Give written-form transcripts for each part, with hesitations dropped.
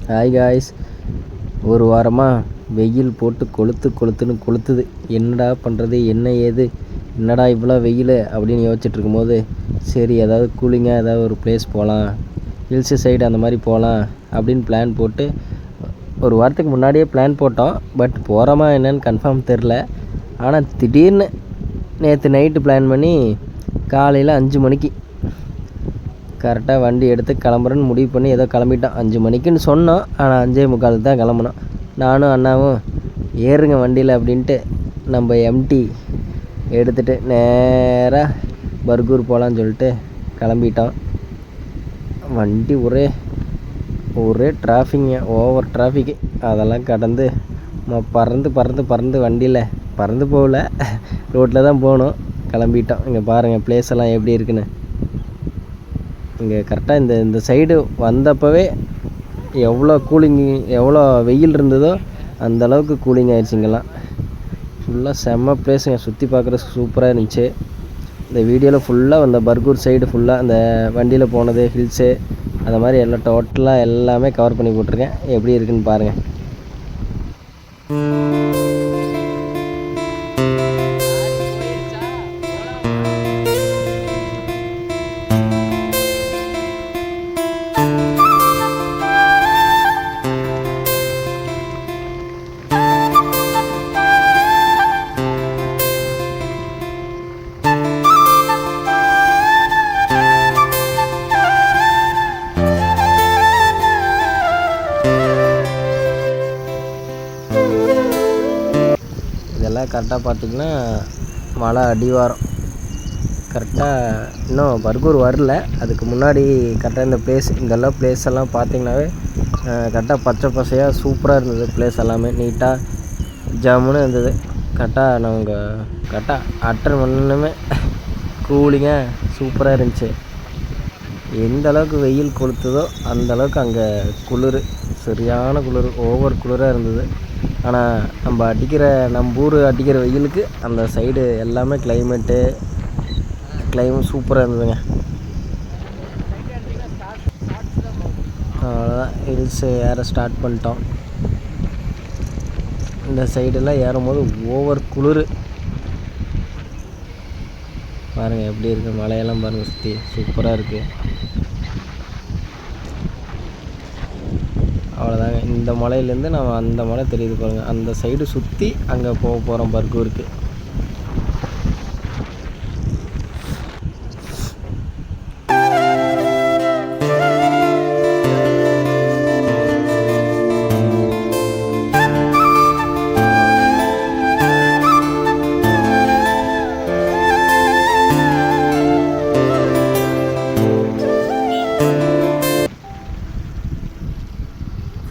Hi guys. ஒரு வாரமாக வெயில் போட்டு கொளுத்துன்னு கொளுத்துது. என்னடா பண்ணுறது, என்ன ஏது, என்னடா இவ்வளோ வெயில் அப்படின்னு யோசிச்சுட்டு இருக்கும்போது, சரி ஏதாவது கூலிங்காக ஏதாவது ஒரு பிளேஸ் போகலாம், ஹில்ஸு சைடு அந்த மாதிரி போகலாம் அப்படின்னு பிளான் போட்டு ஒரு வாரத்துக்கு முன்னாடியே பிளான் போட்டோம். பட் போகிறோமா என்னன்னு கன்ஃபார்ம் தெரில. ஆனால் திடீர்னு நேற்று நைட்டு பிளான் பண்ணி காலையில் 5 மணிக்கு கரெக்டாக வண்டி எடுத்து கிளம்புறேன்னு முடிவு பண்ணி ஏதோ கிளம்பிட்டோம். 5 மணிக்குன்னு சொன்னோம், ஆனால் 5:45 தான் கிளம்புனோம். நானும் அண்ணாவும் ஏறுங்க வண்டியில் அப்படின்ட்டு நம்ம எம்டி எடுத்துகிட்டு நேராக பர்கூர் போகலான்னு சொல்லிட்டு கிளம்பிட்டோம். வண்டி ஒரே டிராஃபிங்க, ஓவர் டிராஃபிக்கு. அதெல்லாம் கடந்து பறந்து வண்டியில் பறந்து போகல, ரோட்டில் தான் போகணும். கிளம்பிட்டோம். இங்கே பாருங்கள் பிளேஸ் எல்லாம் எப்படி இருக்குன்னு. இங்கே கரெக்டாக இந்த சைடு வந்தப்பவே எவ்வளோ வெயில் இருந்ததோ அந்தளவுக்கு கூலிங் ஆகிடுச்சு. இங்கெல்லாம் ஃபுல்லாக செம்ம பிளேஸுங்க, சுற்றி பார்க்குறதுக்கு சூப்பராக இருந்துச்சு. இந்த வீடியோவில் ஃபுல்லாக அந்த பர்கூர் சைடு ஃபுல்லாக அந்த வண்டியில் போனது, ஹில்ஸு, அந்த மாதிரி எல்லாம் டோட்டலாக எல்லாமே கவர் பண்ணி போட்டிருக்கேன். எப்படி இருக்குன்னு பாருங்கள். இதெல்லாம் கரெக்டாக பார்த்திங்கன்னா மலை அடிவாரம். கரெக்டாக இன்னும் பர்கூர் வரல, அதுக்கு முன்னாடி கரெக்டாக இந்த இங்கெல்லாம் பிளேஸ் எல்லாம் பார்த்திங்கனாவே கரெக்டாக பச்சை பசையாக சூப்பராக இருந்தது. பிளேஸ் எல்லாமே நீட்டாக ஜம்முன்னு இருந்தது. கரெக்டாக கரெக்டாக அட்டர் பண்ணணுமே கூலிங்காக சூப்பராக இருந்துச்சு. எந்த அளவுக்கு வெயில் கொளுத்துதோ அந்தளவுக்கு அங்கே குளிர், சரியான குளிர், ஓவர் குளிராக இருந்தது. ஆனால் நம்ம ஊர் அடிக்கிற வெயிலுக்கு அந்த சைடு எல்லாமே கிளைமேட் சூப்பராக இருந்ததுங்க. அவ்வளோதான், ஹில்ஸு ஏற ஸ்டார்ட் பண்ணிட்டோம். இந்த சைடெல்லாம் ஏறும்போது ஓவர் குளிர். பாருங்கள் எப்படி இருக்குது, மலையெல்லாம் பாருங்கள், சுற்றி சூப்பராக இருக்குது. அவ்வளோதாங்க, இந்த மலையிலேருந்து நம்ம அந்த மலை தெரியுது பாருங்கள். அந்த சைடு சுற்றி அங்கே போக போகிறோம் பர்கூருக்கு.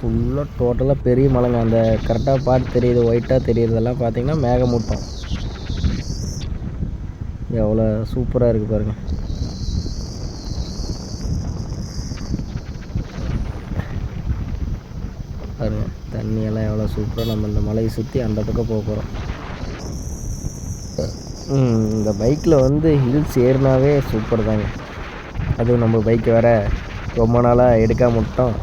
ஃபுல்லாக டோட்டலாக பெரிய மலைங்க. அந்த கரெக்டாக பார்த்து தெரியுது, ஒயிட்டாக தெரியுறதெல்லாம் பார்த்திங்கன்னா மேகமூட்டம். எவ்வளோ சூப்பராக இருக்குது பாருங்கள். பாருங்கள் தண்ணியெல்லாம் எவ்வளோ சூப்பராக. நம்ம இந்த மலையை சுற்றி அந்த பக்கம் போக போகிறோம். இந்த பைக்கில் வந்து ஹில்ஸ் ஏறினாவே சூப்பர் தாங்க. அதுவும் நம்ம பைக்கை வேறு ரொம்ப நாளாக எடுக்காம விட்டோம்.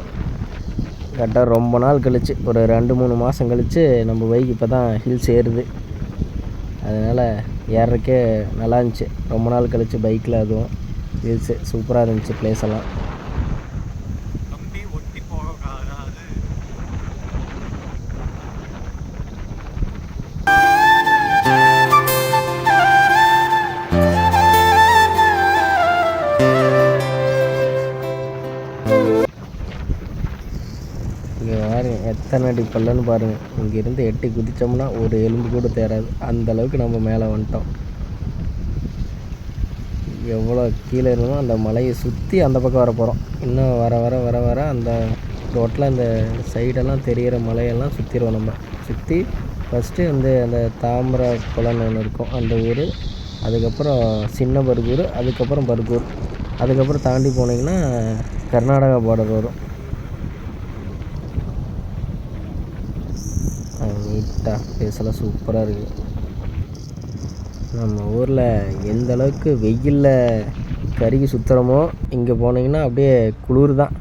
கரெக்டாக ரொம்ப நாள் கழித்து, ஒரு 2-3 மாதம் கழித்து நம்ம பைக் இப்போ தான் ஹில்ஸ் ஏறுது. அதனால் ஏறுறக்கே நல்லா இருந்துச்சு. ரொம்ப நாள் கழித்து பைக்கில் அதுவும் ஹில்ஸு சூப்பராக இருந்துச்சு பிளேஸ் எல்லாம். இங்கே பாருங்கள் எத்தனை அடி பள்ளன்னு பாருங்கள். இங்கேருந்து எட்டி குதித்தோம்னா ஒரு எலும்பு கூட தேராது, அந்தளவுக்கு நம்ம மேலே வந்துட்டோம். எவ்வளோ கீழே இருந்தோமோ அந்த மலையை சுற்றி அந்த பக்கம் வர போகிறோம். இன்னும் வர அந்த ரோட்டில் அந்த சைடெல்லாம் தெரிகிற மலையெல்லாம் சுற்றிடுவோம். நம்ம சுற்றி ஃபஸ்ட்டு வந்து அந்த தாமரை குளம்னு ஒன்று இருக்கும், அந்த ஊர். அதுக்கப்புறம் சின்ன பர்கூர், அதுக்கப்புறம் பர்கூர். அதுக்கப்புறம் தாண்டி போனீங்கன்னா கர்நாடகா பார்டர் வரும். நீட்டாக பிளேஸெல்லாம் சூப்பராக இருக்குது. நம்ம ஊரில் எந்த அளவுக்கு வெயிலில் கருகி சுற்றுறோமோ, இங்கே போனீங்கன்னா அப்படியே குளிர் தான்.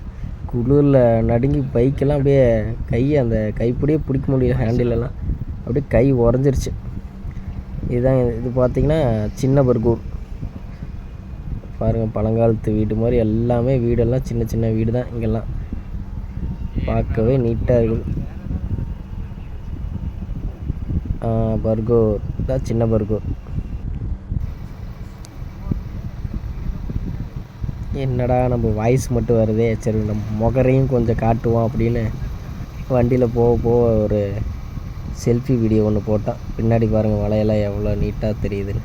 குளிரில் நடுங்கி பைக்கெல்லாம் அப்படியே அந்த கைப்பிடியே பிடிக்க முடியல, ஹேண்டிலெல்லாம் அப்படியே கை உறைஞ்சிருச்சு. இதுதான் இது பார்த்திங்கன்னா சின்ன பர்கூர் பாருங்கள். பழங்காலத்து வீடு மாதிரி எல்லாமே, வீடெல்லாம் சின்ன சின்ன வீடு தான் இங்கெல்லாம். பார்க்கவே நீட்டாக இருக்குது. பர்கூர் தான் சின்ன பர்கூர். என்னடா நம்ம வாய்ஸ் மட்டும் வருதே, சரி நம்ம முகரையும் கொஞ்சம் காட்டுவோம் அப்படின்னு வண்டியில் போக ஒரு செல்ஃபி வீடியோ ஒன்று போட்டான். பின்னாடி பாருங்கள் மலையெல்லாம் எவ்வளோ நீட்டாக தெரியுதுன்னு.